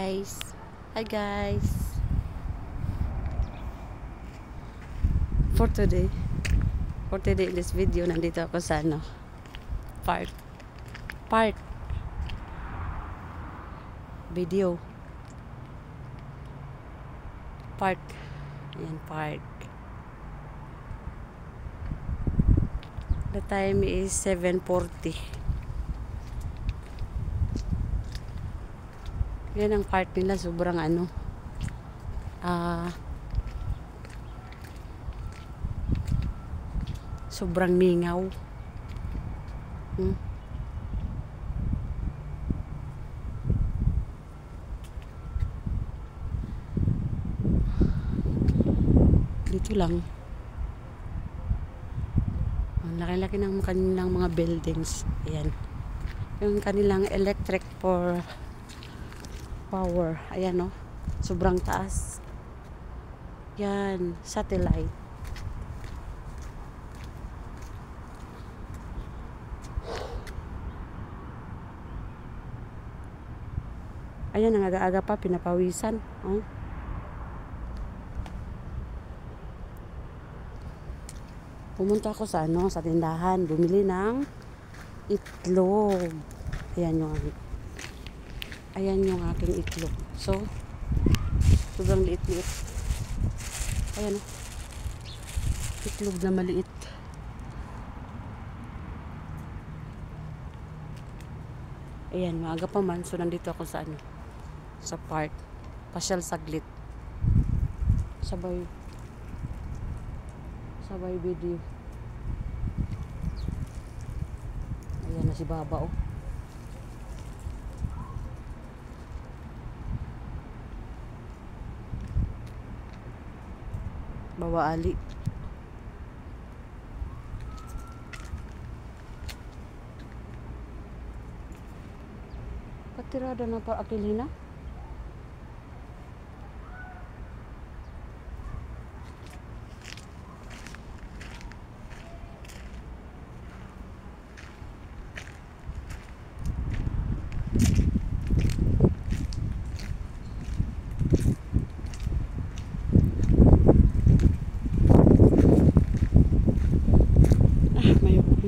guys. Hi guys. For today in this video, nandito ako sa park. Video. Park. Ayan, park. The time is 7:40. Yan ang park nila, sobrang sobrang mingaw. Dito lang. Ang laki-laki ng kanilang mga buildings. Ayan. Yung kanilang electric for power. Ayan, no? Sobrang taas. Yan. Satellite. Ayan, ang aga-aga pa, pinapawisan. Oh. Pumunta ako sa sa tindahan, bumili ng itlog. Ayan yung aking itlog. So, sobrang liit-liit. Ayan, itlog na maliit. Ayan, maaga pa man. So, nandito ako sa sa park. Pasyal saglit. Sabay video. Ayan na si Baba, oh. Baba Ali. Patirada na pa Aquilina.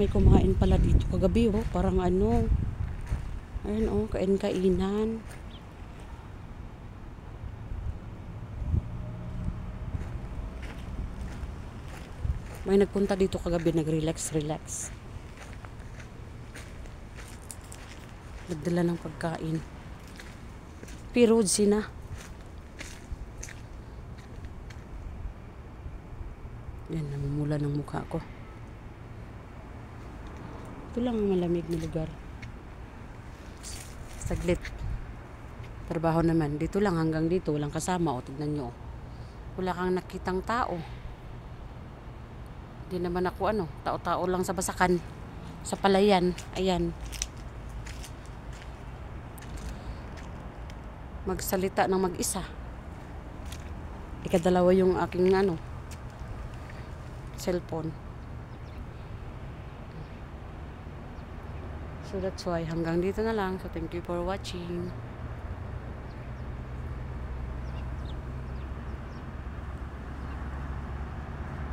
May kumain pala dito kagabi, oh. Parang ayun, oh, kainan. May nagpunta dito kagabi, nag-relax. Nagdala ng pagkain. Pero sina. Yan, namumula ng mukha ko. Ito lang ang malamig na lugar. Saglit. Trabaho naman. Dito lang, hanggang dito. Walang kasama. O, tignan nyo. Wala kang nakitang tao. Hindi naman ako tao-tao lang sa basakan. Sa palayan. Ayan. Magsalita ng mag-isa. Ikadalawa yung aking cellphone. So that's why hanggang dito na lang. So thank you for watching.